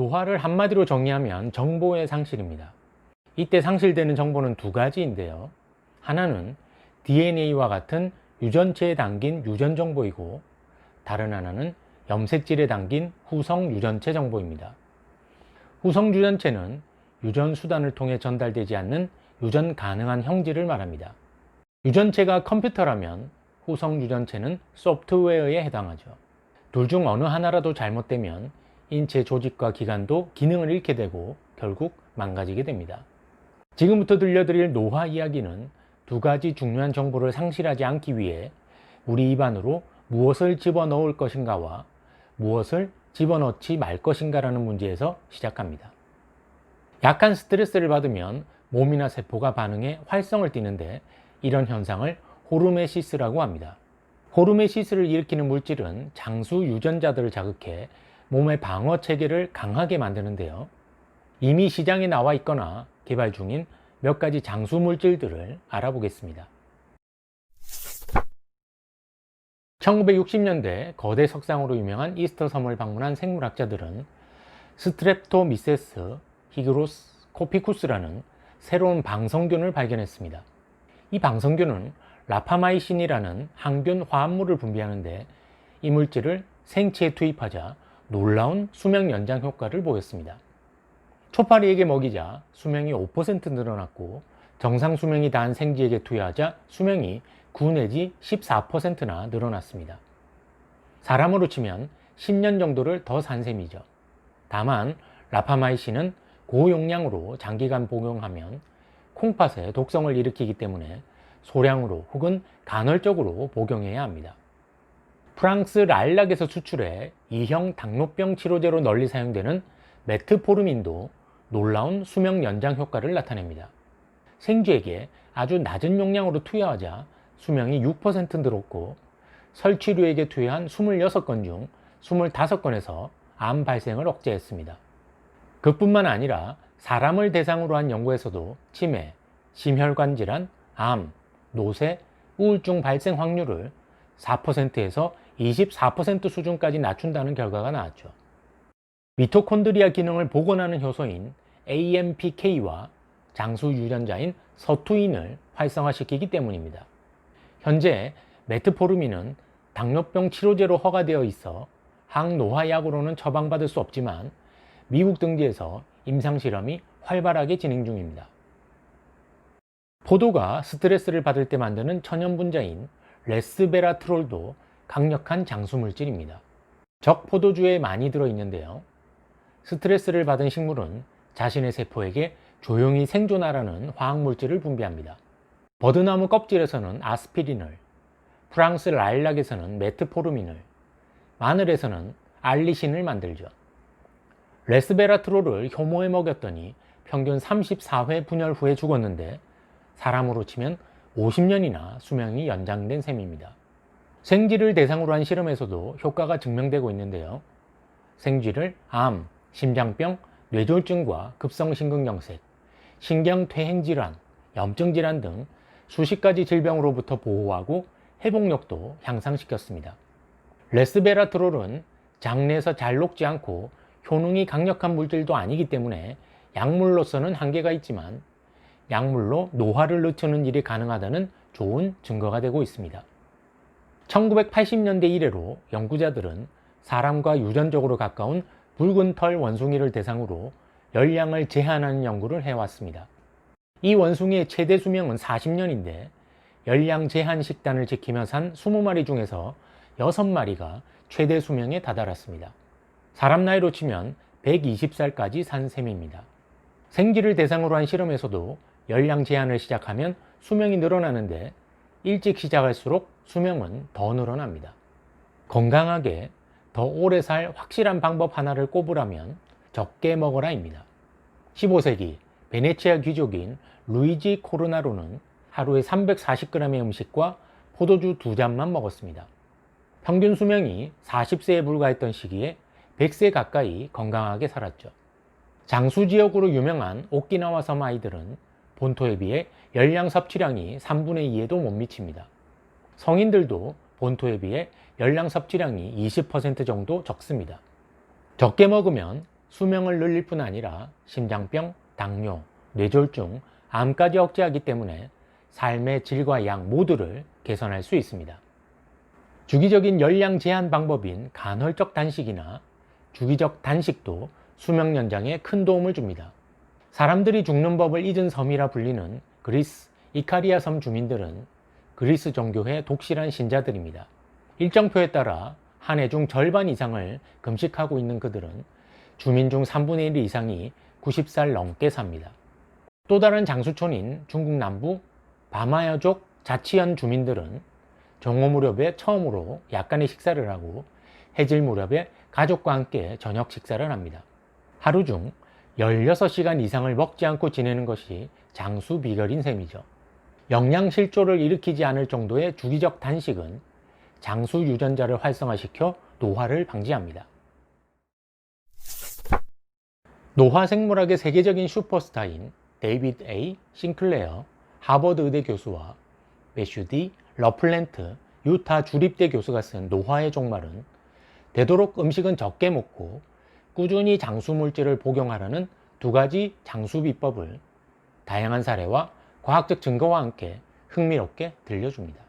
노화를 한마디로 정의하면 정보의 상실입니다. 이때 상실되는 정보는 두 가지인데요. 하나는 DNA와 같은 유전체에 담긴 유전 정보이고, 다른 하나는 염색질에 담긴 후성 유전체 정보입니다. 후성 유전체는 유전 수단을 통해 전달되지 않는 유전 가능한 형질을 말합니다. 유전체가 컴퓨터라면 후성 유전체는 소프트웨어에 해당하죠. 둘 중 어느 하나라도 잘못되면 인체 조직과 기관도 기능을 잃게 되고 결국 망가지게 됩니다. 지금부터 들려드릴 노화 이야기는 두 가지 중요한 정보를 상실하지 않기 위해 우리 입안으로 무엇을 집어넣을 것인가와 무엇을 집어넣지 말 것인가라는 문제에서 시작합니다. 약한 스트레스를 받으면 몸이나 세포가 반응해 활성을 띠는데, 이런 현상을 호르메시스라고 합니다. 호르메시스를 일으키는 물질은 장수 유전자들을 자극해 몸의 방어 체계를 강하게 만드는데요. 이미 시장에 나와 있거나 개발 중인 몇 가지 장수 물질들을 알아보겠습니다. 1960년대 거대 석상으로 유명한 이스터 섬을 방문한 생물학자들은 스트랩토미세스 히그로스코피쿠스라는 새로운 방성균을 발견했습니다. 이 방성균은 라파마이신이라는 항균 화합물을 분비하는데, 이 물질을 생체에 투입하자 놀라운 수명 연장 효과를 보였습니다. 초파리에게 먹이자 수명이 5% 늘어났고, 정상 수명이 다한 생쥐에게 투여하자 수명이 9 내지 14%나 늘어났습니다. 사람으로 치면 10년 정도를 더 산 셈이죠. 다만 라파마이신은 고용량으로 장기간 복용하면 콩팥에 독성을 일으키기 때문에 소량으로 혹은 간헐적으로 복용해야 합니다. 프랑스 랄락에서 수출해 2형 당뇨병 치료제로 널리 사용되는 메트포르민도 놀라운 수명 연장 효과를 나타냅니다. 생쥐에게 아주 낮은 용량으로 투여하자 수명이 6% 늘었고, 설치류에게 투여한 26건 중 25건에서 암 발생을 억제했습니다. 그뿐만 아니라 사람을 대상으로 한 연구에서도 치매, 심혈관 질환, 암, 노쇠, 우울증 발생 확률을 4%에서 24% 수준까지 낮춘다는 결과가 나왔죠. 미토콘드리아 기능을 복원하는 효소인 AMPK와 장수 유전자인 서투인을 활성화시키기 때문입니다. 현재 메트포르민은 당뇨병 치료제로 허가되어 있어 항노화약으로는 처방받을 수 없지만 미국 등지에서 임상실험이 활발하게 진행 중입니다. 포도가 스트레스를 받을 때 만드는 천연분자인 레스베라트롤도 강력한 장수물질입니다. 적 포도주에 많이 들어있는데요. 스트레스를 받은 식물은 자신의 세포에게 조용히 생존하라는 화학물질을 분비합니다. 버드나무 껍질에서는 아스피린을, 프랑스 라일락에서는 메트포르민을, 마늘에서는 알리신을 만들죠. 레스베라트롤을 효모에 먹였더니 평균 34회 분열 후에 죽었는데, 사람으로 치면 50년이나 수명이 연장된 셈입니다. 생쥐를 대상으로 한 실험에서도 효과가 증명되고 있는데요. 생쥐를 암, 심장병, 뇌졸중과 급성심근경색, 신경퇴행질환, 염증질환 등 수십 가지 질병으로부터 보호하고 회복력도 향상시켰습니다. 레스베라트롤은 장내에서 잘 녹지 않고 효능이 강력한 물질도 아니기 때문에 약물로서는 한계가 있지만, 약물로 노화를 늦추는 일이 가능하다는 좋은 증거가 되고 있습니다. 1980년대 이래로 연구자들은 사람과 유전적으로 가까운 붉은 털 원숭이를 대상으로 열량을 제한하는 연구를 해왔습니다. 이 원숭이의 최대 수명은 40년인데 열량 제한 식단을 지키며 산 20마리 중에서 6마리가 최대 수명에 다다랐습니다. 사람 나이로 치면 120살까지 산 셈입니다. 생쥐를 대상으로 한 실험에서도 열량 제한을 시작하면 수명이 늘어나는데, 일찍 시작할수록 수명은 더 늘어납니다. 건강하게 더 오래 살 확실한 방법 하나를 꼽으라면 적게 먹어라입니다. 15세기 베네치아 귀족인 루이지 코르나로는 하루에 340g의 음식과 포도주 2잔만 먹었습니다. 평균 수명이 40세에 불과했던 시기에 100세 가까이 건강하게 살았죠. 장수 지역으로 유명한 오키나와 섬 아이들은 본토에 비해 열량 섭취량이 3분의 2에도 못 미칩니다. 성인들도 본토에 비해 열량 섭취량이 20% 정도 적습니다. 적게 먹으면 수명을 늘릴 뿐 아니라 심장병, 당뇨, 뇌졸중, 암까지 억제하기 때문에 삶의 질과 양 모두를 개선할 수 있습니다. 주기적인 열량 제한 방법인 간헐적 단식이나 주기적 단식도 수명 연장에 큰 도움을 줍니다. 사람들이 죽는 법을 잊은 섬이라 불리는 그리스 이카리아 섬 주민들은 그리스 종교의 독실한 신자들입니다. 일정표에 따라 한 해 중 절반 이상을 금식하고 있는 그들은 주민 중 3분의 1 이상이 90살 넘게 삽니다. 또 다른 장수촌인 중국 남부 바마야족 자치현 주민들은 정오 무렵에 처음으로 약간의 식사를 하고 해질 무렵에 가족과 함께 저녁 식사를 합니다. 하루 중 16시간 이상을 먹지 않고 지내는 것이 장수 비결인 셈이죠. 영양실조를 일으키지 않을 정도의 주기적 단식은 장수 유전자를 활성화시켜 노화를 방지합니다. 노화 생물학의 세계적인 슈퍼스타인 데이비드 A. 싱클레어 하버드 의대 교수와 매슈 D. 러플랜트 유타 주립대 교수가 쓴 노화의 종말은 되도록 음식은 적게 먹고 꾸준히 장수 물질을 복용하라는 두 가지 장수 비법을 다양한 사례와 과학적 증거와 함께 흥미롭게 들려줍니다.